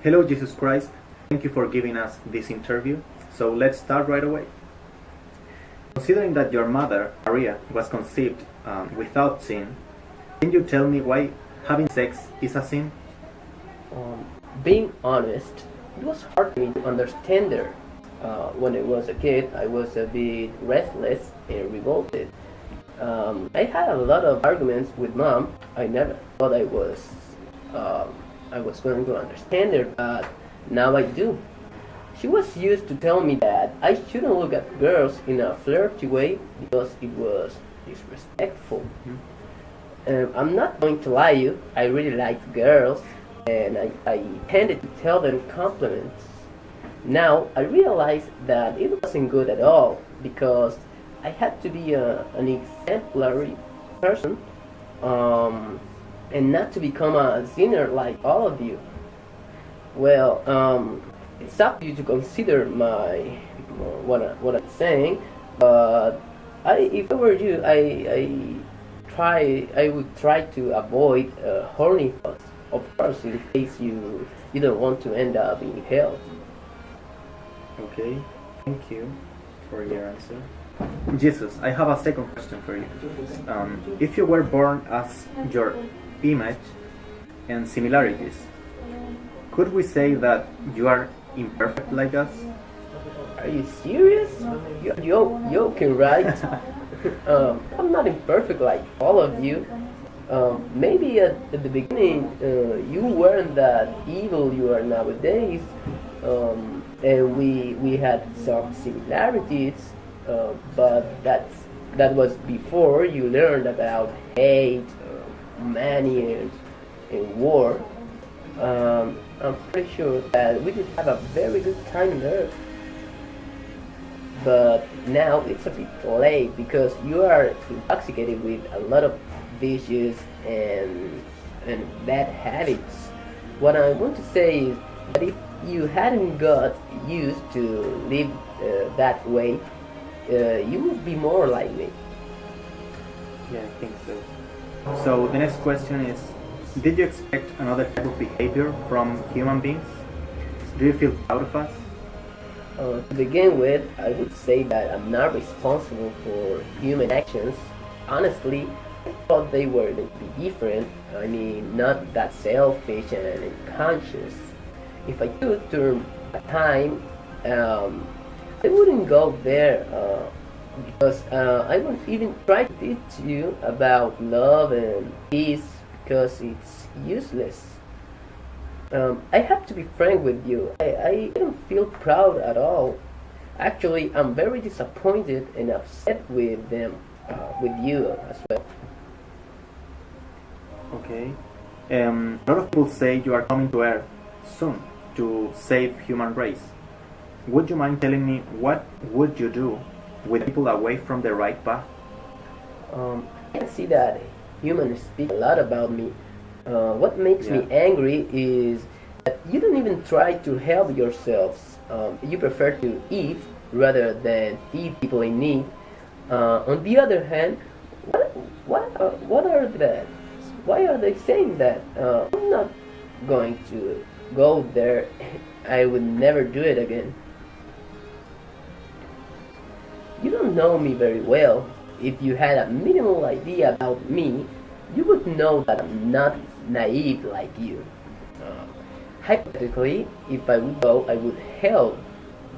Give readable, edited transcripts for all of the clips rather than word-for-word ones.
Hello, Jesus Christ. Thank you for giving us this interview. So let's start right away. Considering that your mother, Maria, was conceived without sin, can you tell me why having sex is a sin? Being honest, it was hard for me to understand her. When I was a kid, I was a bit restless and revolted. I had a lot of arguments with mom. I never thought I was going to understand her, but now I do. She was used to tell me that I shouldn't look at girls in a flirty way because it was disrespectful. I'm not going to lie you, I really liked girls and I tended to tell them compliments. Now I realize that it wasn't good at all because I had to be an exemplary person and not to become a sinner like all of you. Well, it's up to you to consider what I'm saying, but if I were you, I would try to avoid horny thoughts, of course, in case you don't want to end up in hell. Okay, thank you for your answer. Jesus, I have a second question for you. If you were born as your image and similarities, could we say that you are imperfect like us? Are you serious? You're joking, right? I'm not imperfect like all of you. Maybe at the beginning you weren't that evil you are nowadays, and we had some similarities, but that was before you learned about hate, money, and war. I'm pretty sure that we could have a very good time on Earth. But now it's a bit late because you are intoxicated with a lot of vicious and bad habits. What I want to say is that if you hadn't got used to live that way, you would be more like me. Yeah, I think so. So the next question is, did you expect another type of behavior from human beings? Do you feel proud of us? To begin with, I would say that I'm not responsible for human actions. Honestly, I thought they were going to be different. I mean, not that selfish and conscious. If I could turn back time, I wouldn't go there because I wouldn't even try to teach you about love and peace because it's useless. I have to be frank with you. I don't feel proud at all. Actually, I'm very disappointed and upset with them, with you as well. Okay. A lot of people say you are coming to Earth soon to save human race. Would you mind telling me what would you do with people away from the right path? I can see that humans speak a lot about me. What makes me angry is that you don't even try to help yourselves. You prefer to eat rather than feed people in need. On the other hand, what are that? Why are they saying that? I'm not going to go there. I would never do it again. You don't know me very well. If you had a minimal idea about me, you would know that I'm not naive like you. Hypothetically, if I would go, I would help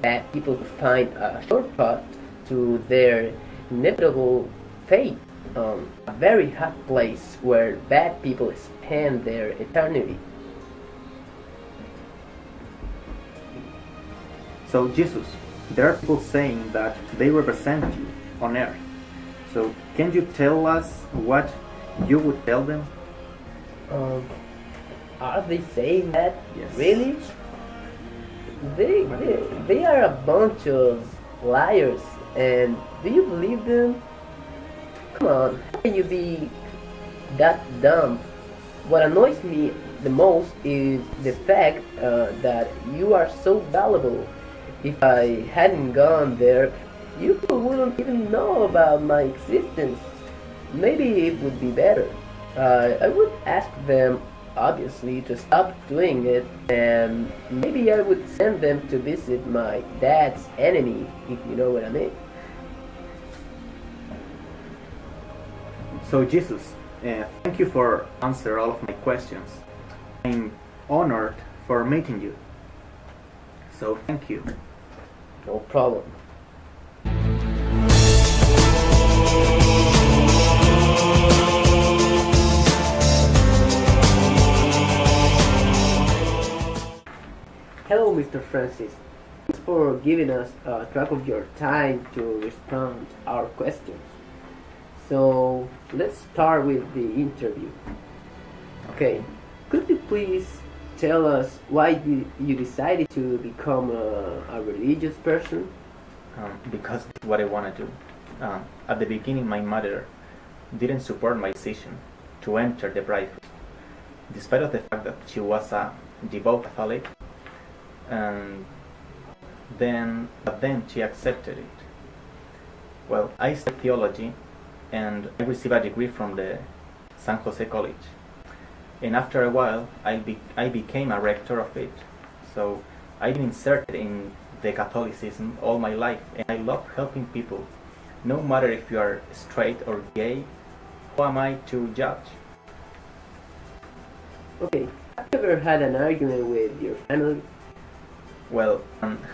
bad people to find a shortcut to their inevitable fate. A very hot place where bad people spend their eternity. So Jesus, there are people saying that they represent you on Earth. So can you tell us what you would tell them? Are they saying that? Yes. Really? They are a bunch of liars, and do you believe them? Come on, how can you be that dumb? What annoys me the most is the fact that you are so valuable. If I hadn't gone there, you wouldn't even know about my existence. Maybe it would be better. I would ask them obviously to stop doing it, and maybe I would send them to visit my dad's enemy, if you know what I mean. So Jesus, thank you for answering all of my questions. I'm honored for meeting you. So thank you. No problem. Hello, Mr. Francis. Thanks for giving us a track of your time to respond to our questions. So let's start with the interview. Okay, could you please tell us why you decided to become a religious person? Because it's what I want to do. At the beginning, my mother didn't support my decision to enter the brotherhood, despite of the fact that she was a devout Catholic, and then she accepted it. Well, I studied theology, and I received a degree from the San Jose College. And after a while, I became a rector of it. So I've been inserted in the Catholicism all my life, and I love helping people. No matter if you are straight or gay, who am I to judge? Okay, have you ever had an argument with your family? Well,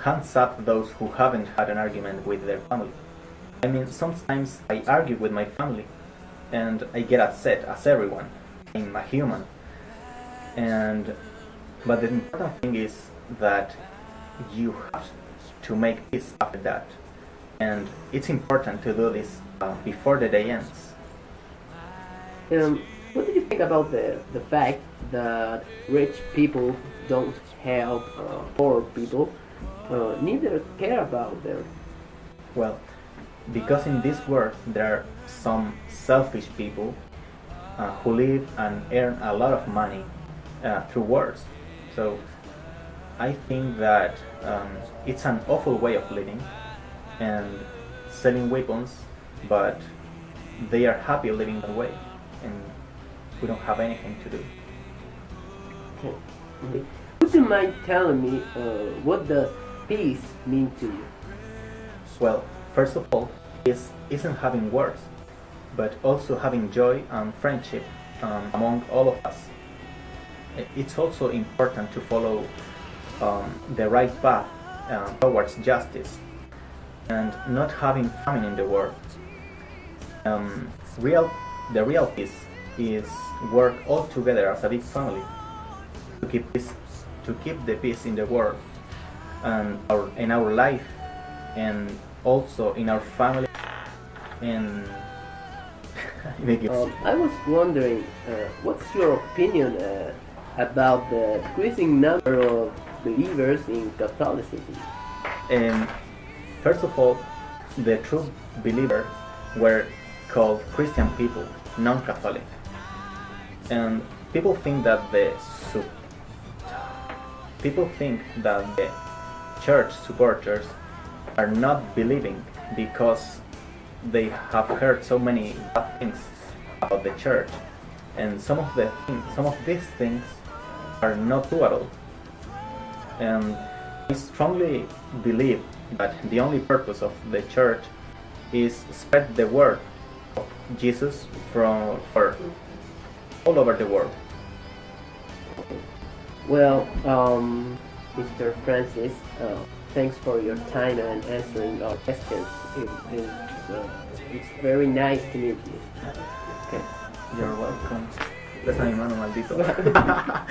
hands up those who haven't had an argument with their family. I mean, sometimes I argue with my family, and I get upset, as everyone. I'm a human. But the important thing is that you have to make peace after that. And it's important to do this before the day ends. What do you think about the fact that rich people don't help poor people, neither care about them? Well, because in this world there are some selfish people who live and earn a lot of money through wars. So I think that it's an awful way of living and selling weapons, but they are happy living that way, and we don't have anything to do. Okay. Would you mind telling me what does peace mean to you? Well, first of all, peace isn't having wars, but also having joy and friendship among all of us. It's also important to follow the right path towards justice and not having famine in the world. The real peace is work all together as a big family to keep the peace in the world and in our life, and also in our family. And I was wondering, what's your opinion about the decreasing number of believers in Catholicism? First of all, the true believers were called Christian people, non-Catholic. And people think that the church supporters are not believing because they have heard so many bad things about the church, and some of these things are not true at all. And I strongly believe that the only purpose of the church is spread the word of Jesus for all over the world. Well, Mr. Francis, thanks for your time and answering our questions. It's very nice to meet you. Okay. You're welcome. Besa mi mano, maldito.